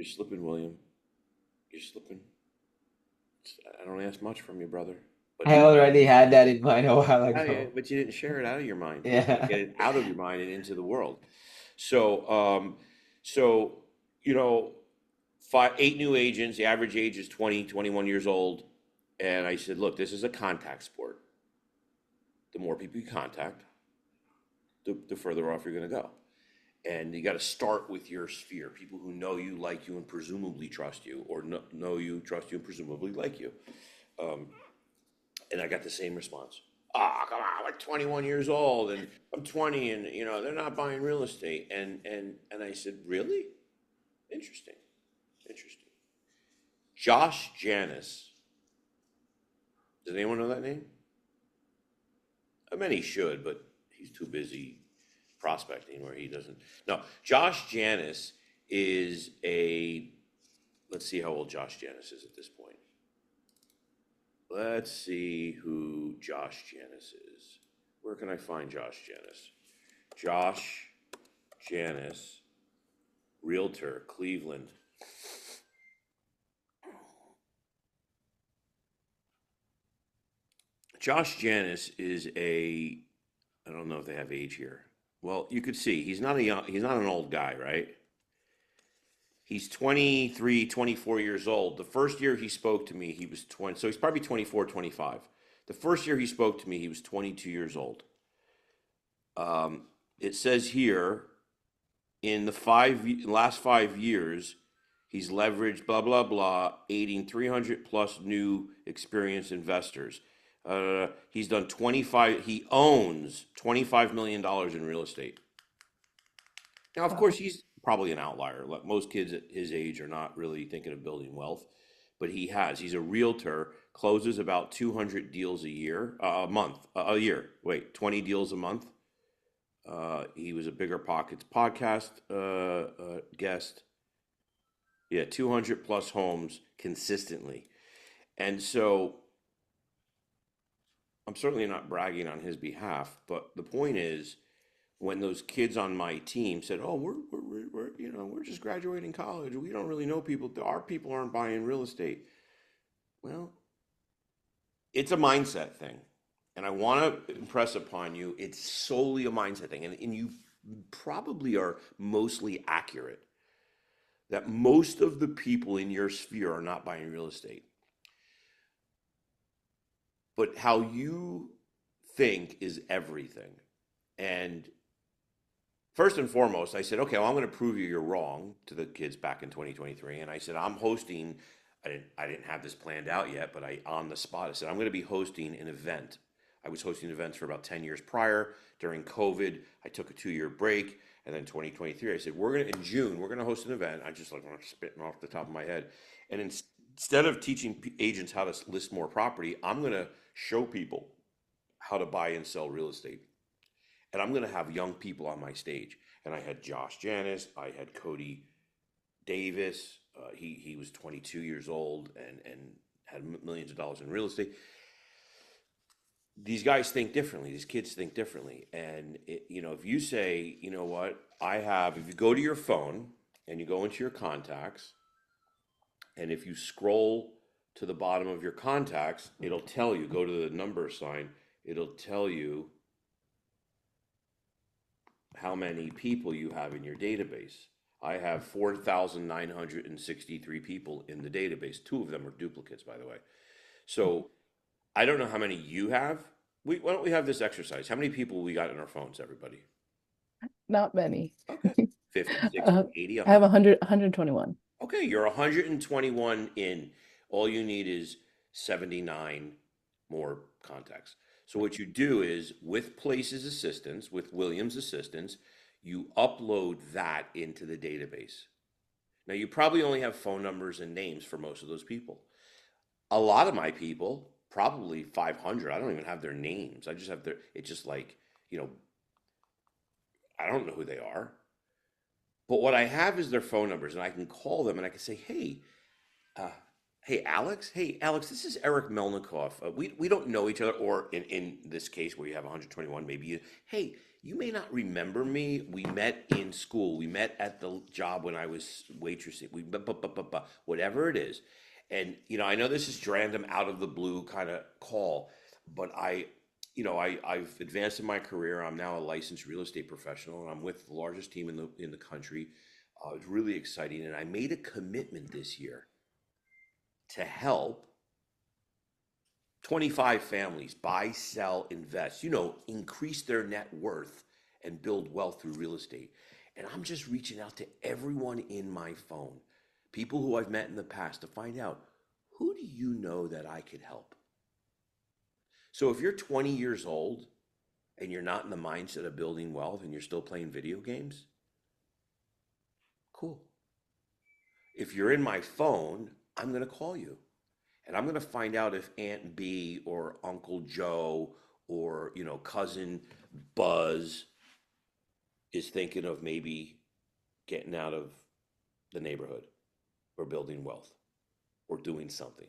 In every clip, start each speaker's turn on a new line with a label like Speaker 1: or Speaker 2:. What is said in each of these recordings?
Speaker 1: You're slipping, William. You're slipping. I don't ask much from you, brother. But
Speaker 2: I already had that in mind a while
Speaker 1: yeah,
Speaker 2: ago.
Speaker 1: but you didn't share it out of your mind. You got to
Speaker 2: Yeah.
Speaker 1: get it out of your mind and into the world. So, so you know, eight new agents. The average age is 20, 21 years old. And I said, look, this is a contact sport. The more people you contact, the further off you're going to go. And you got to start with your sphere, people who know you, like you, and presumably trust you, or know you, trust you, and presumably like you. Um, and I got the same response. Ah, come on, I'm like 21 years old, and I'm 20, and they're not buying real estate. And I said, really? Interesting, interesting. Josh Janis. Does anyone know that name? Many should, but he's too busy prospecting where he doesn't. No, Josh Janis is a. Let's see how old Josh Janis is at this point. Let's see who Josh Janis is. Where can I find Josh Janis? Josh Janis, realtor, Cleveland. Josh Janis is a. I don't know if they have age here. Well, you could see he's not an old guy, right? He's 23, 24 years old. The first year he spoke to me, he was 20. So he's probably 24, 25. The first year he spoke to me, he was 22 years old. It says here in the last 5 years, he's leveraged blah, blah, blah, aiding 300 plus new experienced investors. He's done 25, he owns $25 million in real estate. Now, of course,
Speaker 2: Wow.
Speaker 1: he's probably an outlier. Like most kids at his age are not really thinking of building wealth, but he has. He's a realtor, closes about 200 deals a year, a month, a year. Wait, 20 deals a month. He was a Bigger Pockets podcast guest. Yeah, 200 plus homes consistently. And so I'm certainly not bragging on his behalf, but the point is, when those kids on my team said, "Oh, we're just graduating college. We don't really know people. Our people aren't buying real estate." Well, it's a mindset thing, and I want to impress upon you, it's solely a mindset thing, and you probably are mostly accurate that most of the people in your sphere are not buying real estate, but how you think is everything. And first and foremost, I said, okay, well, I'm going to prove you're wrong to the kids back in 2023. And I said, I'm hosting, I didn't have this planned out yet, but on the spot, I said, I'm going to be hosting an event. I was hosting events for about 10 years prior. During COVID, I took a 2 year break. And then 2023, I said, in June, we're going to host an event. I just like spitting off the top of my head. And instead of teaching agents how to list more property, I'm going to show people how to buy and sell real estate, and I'm going to have young people on my stage. And I had Josh Janis, I had Cody Davis. He was 22 years old and had millions of dollars in real estate. These guys think differently. These kids think differently. And if you say, you know what, if you go to your phone and you go into your contacts, and if you scroll to the bottom of your contacts, it'll tell you. Go to the number sign. It'll tell you how many people you have in your database. I have 4,963 people in the database. Two of them are duplicates, by the way. So I don't know how many you have. Why don't we have this exercise? How many people we got in our phones, everybody?
Speaker 2: Not many.
Speaker 1: Okay. 50, 60,
Speaker 2: Uh,
Speaker 1: 80,
Speaker 2: I have
Speaker 1: 100.
Speaker 2: 100, 121.
Speaker 1: Okay, you're 121 in. All you need is 79 more contacts. So what you do is with Place's assistance, with Williams' assistance, you upload that into the database. Now you probably only have phone numbers and names for most of those people. A lot of my people, probably 500, I don't even have their names. I just have it's just like, you know, I don't know who they are. But what I have is their phone numbers, and I can call them and I can say, uh, hey, Alex, this is Eric Melnikoff. We don't know each other, or in this case where you have 121, maybe hey, You may not remember me. We met in school. We met at the job when I was waitressing. Whatever it is. And, I know this is random out of the blue kind of call, but I've advanced in my career. I'm now a licensed real estate professional, and I'm with the largest team in the country. It's really exciting. And I made a commitment this year to help 25 families buy, sell, invest, increase their net worth and build wealth through real estate. And I'm just reaching out to everyone in my phone, people who I've met in the past, to find out, who do you know that I could help? So if you're 20 years old and you're not in the mindset of building wealth and you're still playing video games, cool. If you're in my phone, I'm going to call you. And I'm going to find out if Aunt B or Uncle Joe or, cousin Buzz is thinking of maybe getting out of the neighborhood or building wealth or doing something.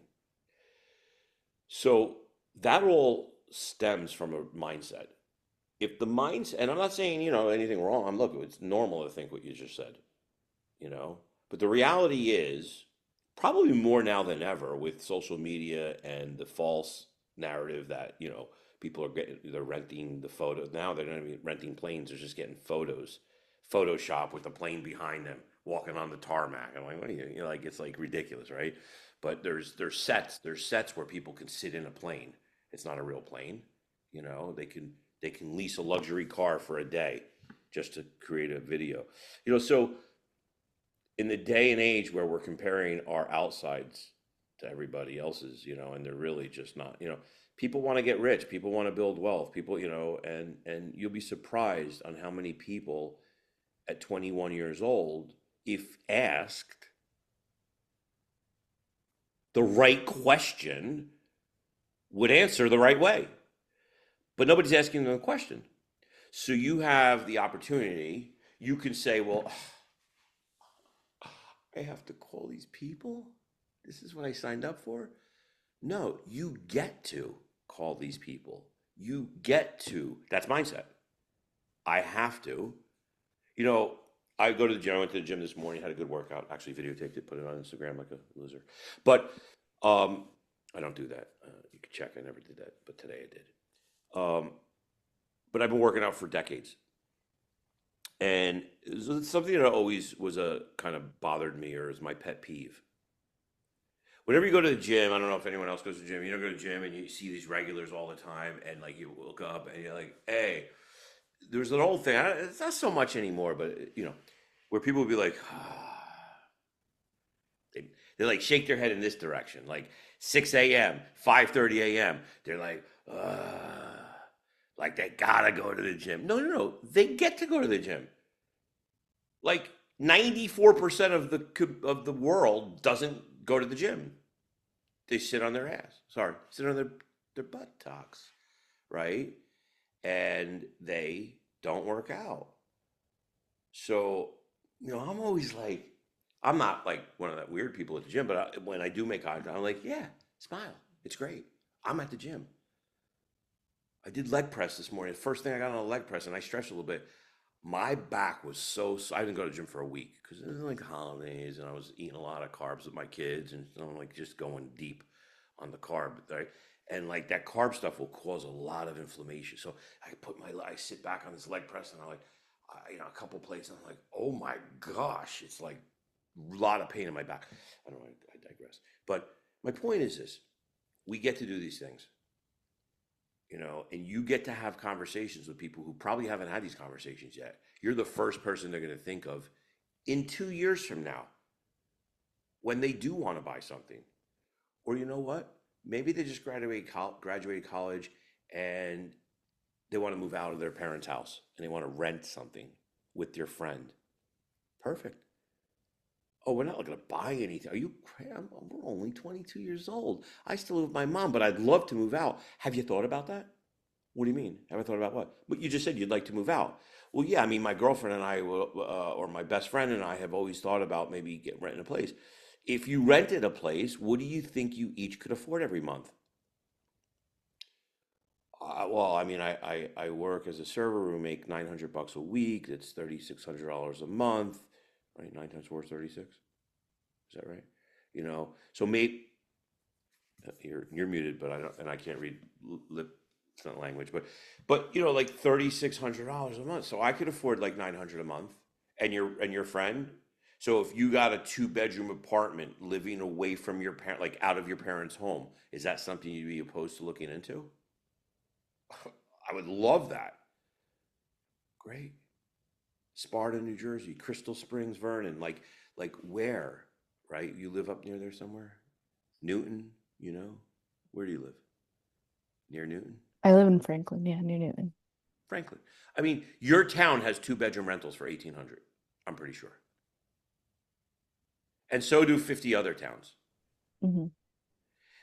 Speaker 1: So that all stems from a mindset. If the mindset, and I'm not saying, anything wrong. Look, it's normal to think what you just said, but the reality is, probably more now than ever with social media and the false narrative that, people are they're renting the photos. Now they're going to be renting planes. They're just getting photos, Photoshop with the plane behind them, walking on the tarmac. I'm like, what are you, like, it's like ridiculous, right? But there's sets where people can sit in a plane. It's not a real plane. They can lease a luxury car for a day just to create a video. So in the day and age where we're comparing our outsides to everybody else's, and they're really just not, people want to get rich, people want to build wealth, people, and you'll be surprised on how many people at 21 years old, if asked the right question, would answer the right way. But nobody's asking them a question. So you have the opportunity, you can say, well, I have to call these people? This is what I signed up for? No, you get to call these people. You get to, that's mindset. I have to. I go to the gym. I went to the gym this morning, had a good workout, actually videotaped it, put it on Instagram like a loser. But I don't do that. You can check, I never did that, but today I did. But I've been working out for decades. And it's something that always was a kind of bothered me, or is my pet peeve. Whenever you go to the gym, I don't know if anyone else goes to the gym, go to the gym and you see these regulars all the time, and like you look up and you're like, hey, there's an old thing, it's not so much anymore, but where people would be like, they like shake their head in this direction, like 6 a.m., 5:30 a.m. They're like they gotta go to the gym. No. They get to go to the gym. Like 94% of the world doesn't go to the gym. They sit on their ass. Sit on their buttocks, right? And they don't work out. So, I'm always like, I'm not like one of that weird people at the gym, but when I do make contact, I'm like, yeah, smile. It's great. I'm at the gym. I did leg press this morning. The first thing I got on a leg press, and I stretched a little bit. My back was I didn't go to the gym for a week because it was like holidays, and I was eating a lot of carbs with my kids, and I'm like just going deep on the carb, right? And like that carb stuff will cause a lot of inflammation. So I sit back on this leg press, and I'm like, a couple plates, and I'm like, oh my gosh, it's like a lot of pain in my back. I don't know, I digress. But my point is this: we get to do these things. And you get to have conversations with people who probably haven't had these conversations yet. You're the first person they're going to think of in 2 years from now when they do want to buy something. Or you know what? Maybe they just graduated college and they want to move out of their parents' house and they want to rent something with your friend. Perfect. Oh, we're not going to buy anything. Are you crazy? We're only 22 years old. I still live with my mom, but I'd love to move out. Have you thought about that? What do you mean? Have I thought about what? But you just said you'd like to move out. Well, yeah, I mean, my girlfriend and I, or my best friend and I have always thought about maybe renting a place. If you rented a place, what do you think you each could afford every month? Well, I mean, I work as a server. We make $900 a week. That's $3,600 a month, right? 9 times 4 is 36. Is that right? So maybe you're muted, but I don't, and I can't read lip language, but like $3,600 a month. So I could afford like 900 a month, and your friend. So if you got a 2 bedroom apartment living away from your parent, like out of your parents' home, is that something you'd be opposed to looking into? I would love that. Great. Sparta, New Jersey, Crystal Springs, Vernon, like where, right? You live up near there somewhere? Newton, you know? Where do you live? Near Newton?
Speaker 2: I live in Franklin, yeah, near Newton.
Speaker 1: Franklin. I mean, your town has 2 bedroom rentals for 1800. I'm pretty sure. And so do 50 other towns.
Speaker 2: Hmm.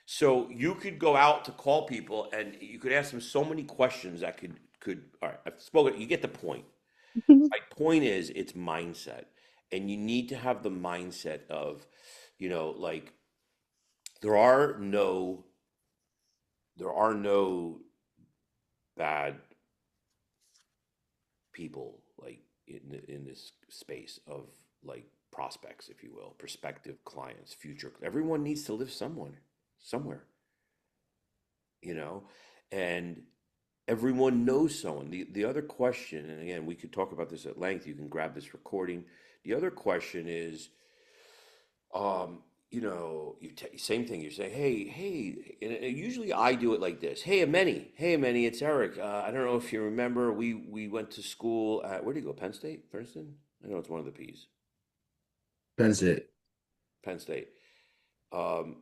Speaker 1: So you could go out to call people and you could ask them so many questions that could all right, I've spoken, you get the point. My point is it's mindset. And you need to have the mindset of, like there are no there are no bad people like in this space of like prospects, if you will, prospective clients, future. Everyone needs to live somewhere, you know, and everyone knows someone. The other question, and again, we could talk about this at length. You can grab this recording. The other question is, um, same thing. You say, hey, and usually I do it like this. Hey, Ameni, it's Eric. I don't know if you remember, we went to school at where do you go? Penn State, Princeton. I know it's one of the P's.
Speaker 3: Penn State.
Speaker 1: Penn State. Um,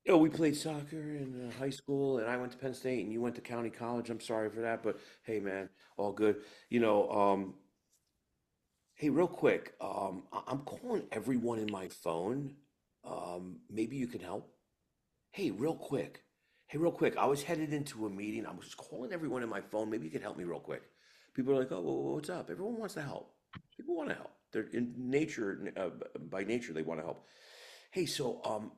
Speaker 1: we played soccer in high school, and I went to Penn State, and you went to County College. I'm sorry for that, but hey, man, all good. You know, hey, real quick, I'm calling everyone in my phone. Maybe you can help. Hey, real quick. Hey, real quick. I was headed into a meeting. I was just calling everyone in my phone. Maybe you could help me real quick. People are like, oh, what's up? Everyone wants to help. People want to help. They're in nature, by nature, they want to help. Hey, so,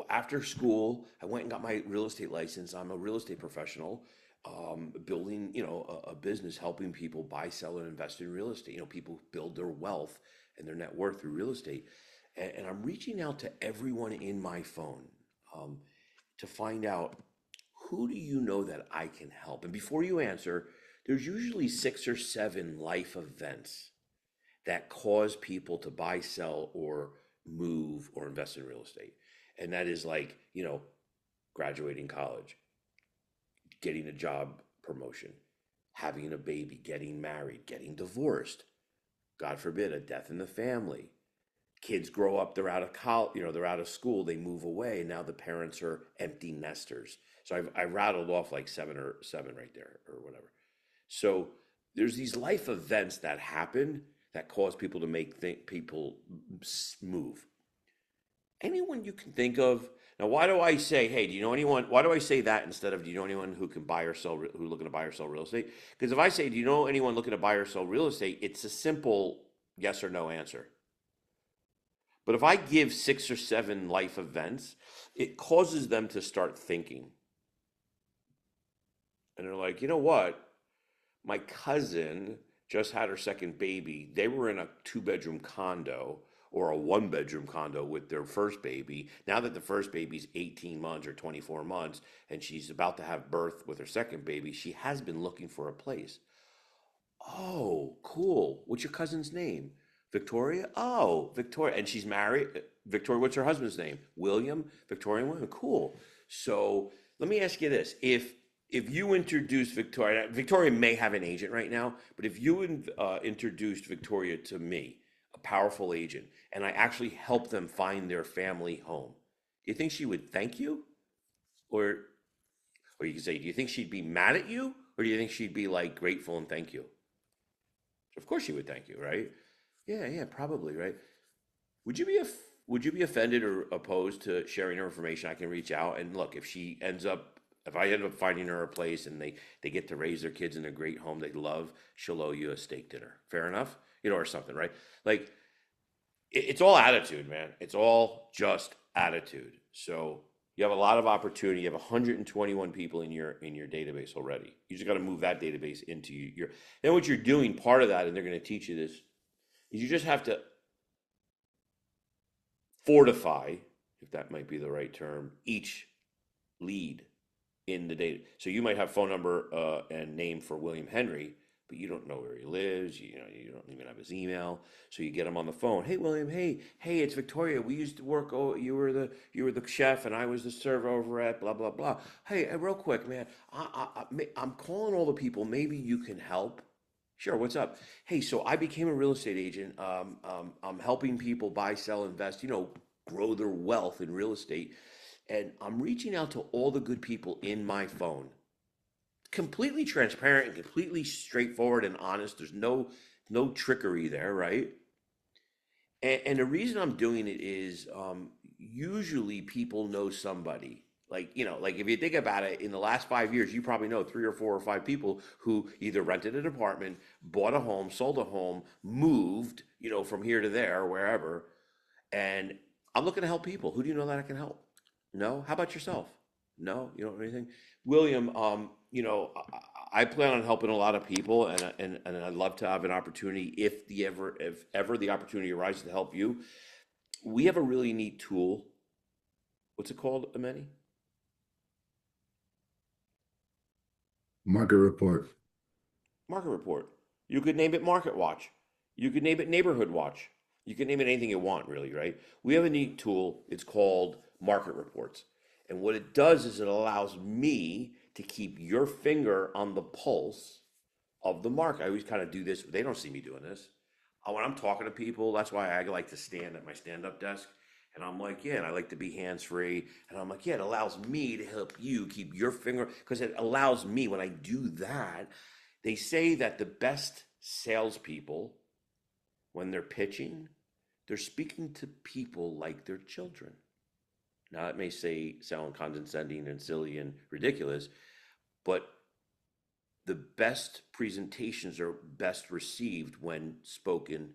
Speaker 1: after school, I went and got my real estate license. I'm a real estate professional, building, a business helping people buy, sell, and invest in real estate. People build their wealth and their net worth through real estate. And I'm reaching out to everyone in my phone um, to find out who do you know that I can help. And before you answer, there's usually 6 or 7 life events that cause people to buy, sell, or move or invest in real estate. And that is like, graduating college, getting a job promotion, having a baby, getting married, getting divorced, God forbid, a death in the family. Kids grow up, they're out of college, they're out of school, they move away, and now the parents are empty nesters. So I rattled off like seven right there, or whatever. So there's these life events that happen that cause people to people move. Anyone you can think of. Now, why do I say, hey, do you know anyone? Why do I say that instead of, do you know anyone who can buy or sell, who looking to buy or sell real estate? Because if I say, do you know anyone looking to buy or sell real estate? It's a simple yes or no answer. But if I give 6 or 7 life events, it causes them to start thinking. And they're like, you know what? My cousin just had her second baby. They were in a 2 bedroom condo or a 1 bedroom condo with their first baby. Now that the first baby's 18 months or 24 months and she's about to have birth with her second baby, she has been looking for a place. Oh, cool. What's your cousin's name? Victoria? Oh, Victoria. And she's married. Victoria, what's her husband's name? William? Victoria and William. Cool. So let me ask you this. If you introduce Victoria, Victoria may have an agent right now, but if you introduced Victoria to me, a powerful agent, and I actually helped them find their family home, do you think she would thank you? Or you can say, do you think she'd be mad at you? Or do you think she'd be like grateful and thank you? Of course she would thank you, right? Yeah, probably, right? Would you be would you be offended or opposed to sharing her information? I can reach out and look if I end up finding her a place and they get to raise their kids in a great home they love, she'll owe you a steak dinner. Fair enough, or something, right? Like it's all attitude, man. It's all just attitude. So You have a lot of opportunity. You have 121 people in your database already. You just got to move that database into your. Then what you're doing, part of that, and they're going to teach you this, is you just have to fortify, if that might be the right term, each lead in the data. So you might have phone number and name for William Henry, but you don't know where he lives. You don't even have his email. So you get him on the phone. Hey, William. Hey, it's Victoria. We used to work. Oh, you were the chef, and I was the server over at blah blah blah. Hey, real quick, man. I'm calling all the people. Maybe you can help. Sure. What's up? Hey, so I became a real estate agent. I'm helping people buy, sell, invest. Grow their wealth in real estate, and I'm reaching out to all the good people in my phone, completely transparent and completely straightforward and honest. There's no trickery there, right? And the reason I'm doing it is usually people know somebody. Like if you think about it, in the last 5 years, you probably know three or four or five people who either rented an apartment, bought a home, sold a home, moved, from here to there, wherever. And I'm looking to help people. Who do you know that I can help? No? How about yourself? No? You don't know anything? William, I plan on helping a lot of people, and I'd love to have an opportunity if ever the opportunity arises to help you. We have a really neat tool. What's it called, Ameni?
Speaker 3: Market report.
Speaker 1: Market Report. You could name it Market Watch. You could name it Neighborhood Watch. You can name it anything you want, really, right? We have a neat tool. It's called Market Reports. And what it does is it allows me to keep your finger on the pulse of the market. I always kind of do this. They don't see me doing this. When I'm talking to people, that's why I like to stand at my stand-up desk. And I'm like, yeah, and I like to be hands-free. And I'm like, yeah, it allows me to help you keep your finger, because it allows me, when I do that, they say that the best salespeople, when they're pitching, they're speaking to people like their children. Now, it may sound condescending and silly and ridiculous, but the best presentations are best received when spoken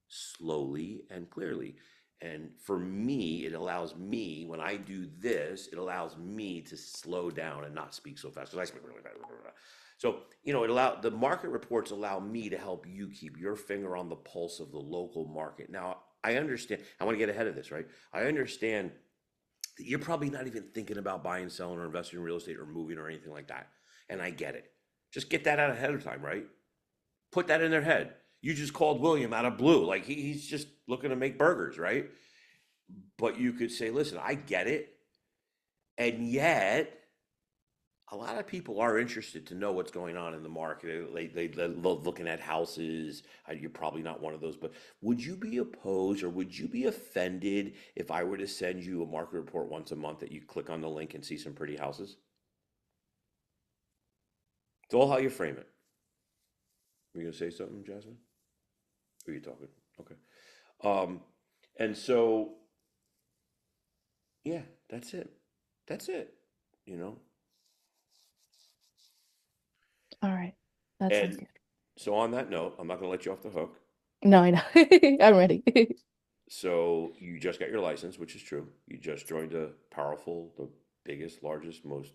Speaker 1: slowly and clearly. And for me, it allows me, when I do this, it allows me to slow down and not speak so fast, because I speak really fast. So, the market reports allow me to help you keep your finger on the pulse of the local market. Now, I understand, I want to get ahead of this, right? I understand that you're probably not even thinking about buying, selling, or investing in real estate or moving or anything like that. And I get it. Just get that out ahead of time, right? Put that in their head. You just called William out of blue. Like he's just looking to make burgers, right? But you could say, listen, I get it. And yet, a lot of people are interested to know what's going on in the market. They love looking at houses. You're probably not one of those, but would you be opposed or would you be offended if I were to send you a market report once a month that you click on the link and see some pretty houses? It's all how you frame it. Were you gonna say something, Jasmine? Who are you talking? Okay. Um, and so, yeah, that's it. That's it. You know.
Speaker 2: All right. That sounds
Speaker 1: And
Speaker 2: good.
Speaker 1: so on that note, I'm not gonna let you off the hook.
Speaker 2: No, I know. I'm ready.
Speaker 1: So you just got your license, which is true. You just joined a powerful, the biggest, largest, most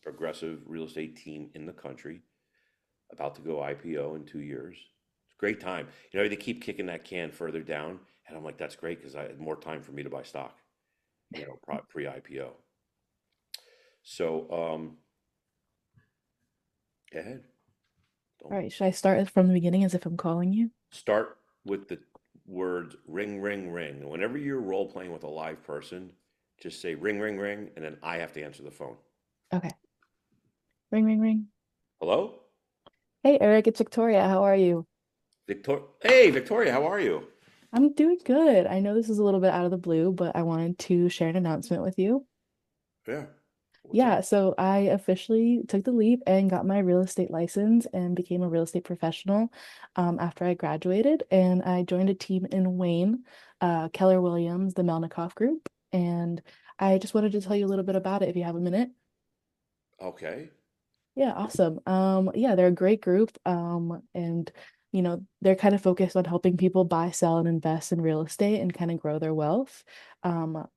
Speaker 1: progressive real estate team in the country, about to go IPO in 2 years. It's a great time. They keep kicking that can further down, and I'm like, that's great because I had more time for me to buy stock, pre-IPO. So, go ahead.
Speaker 2: All
Speaker 1: Don't
Speaker 2: right. Should I start from the beginning as if I'm calling you?
Speaker 1: start with the words ring, ring, ring. And whenever you're role playing with a live person, just say ring, ring, ring, and then I have to answer the phone.
Speaker 2: Okay. Ring, ring, ring.
Speaker 1: Hello?
Speaker 2: Hey, Eric, it's Victoria. How are you?
Speaker 1: Hey, Victoria, how are you?
Speaker 2: I'm doing good. I know this is a little bit out of the blue, but I wanted to share an announcement with you.
Speaker 1: Yeah. What's up?
Speaker 2: Yeah, so I officially took the leap and got my real estate license and became a real estate professional after I graduated. And I joined a team in Wayne, Keller Williams, the Melnikoff Group. And I just wanted to tell you a little bit about it if you have a minute.
Speaker 1: Okay.
Speaker 2: Yeah, awesome. Yeah, they're a great group. And they're kind of focused on helping people buy, sell, and invest in real estate and kind of grow their wealth. Um,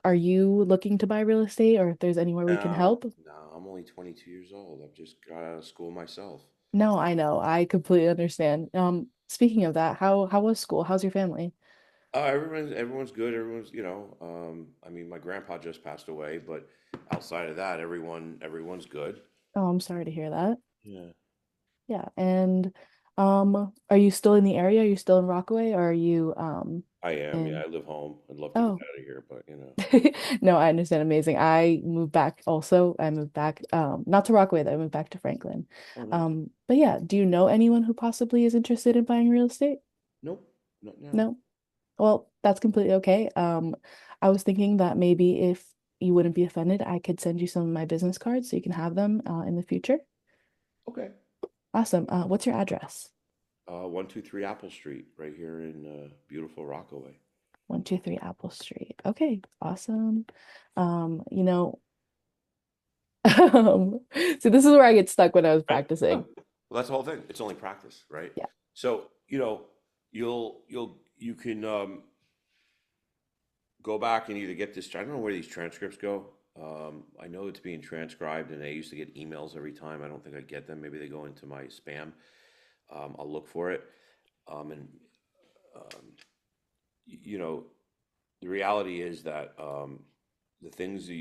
Speaker 2: are you looking to buy real estate, or if there's anywhere we can
Speaker 1: No,
Speaker 2: help?
Speaker 1: no, I'm only 22 years old. I've just got out of school myself.
Speaker 2: No, I know. I completely understand. Speaking of that, how was school? How's your family?
Speaker 1: Everyone's good. I mean, my grandpa just passed away, but outside of that, everyone's good.
Speaker 2: Oh, I'm sorry to hear that.
Speaker 1: Yeah.
Speaker 2: Yeah, and are you still in the area? Are you still in Rockaway, or are you
Speaker 1: I am. Yeah,
Speaker 2: in
Speaker 1: I live home. I'd love to get
Speaker 2: Oh.
Speaker 1: out of here, but you know.
Speaker 2: No, I understand. Amazing. I moved back also. I moved back not to Rockaway though. I moved back to Franklin.
Speaker 1: Oh, nice.
Speaker 2: But yeah, do you know anyone who possibly is interested in buying real estate?
Speaker 1: Nope, not now.
Speaker 2: No? Well, that's completely okay. I was thinking that maybe if you wouldn't be offended, I could send you some of my business cards so you can have them in the future.
Speaker 1: Okay.
Speaker 2: Awesome. What's your address?
Speaker 1: 123 Apple Street, right here in beautiful Rockaway.
Speaker 2: 123 Apple Street. Okay, awesome. You know, so this is where I get stuck when I was
Speaker 1: Right.
Speaker 2: practicing.
Speaker 1: Oh, well, that's the whole thing. It's only practice, right?
Speaker 2: Yeah.
Speaker 1: So, you can go back and either get this. I don't know where these transcripts go. I know it's being transcribed, and I used to get emails every time. I don't think I get them. Maybe they go into my spam. I'll look for it. And um, you know, the reality is that the things that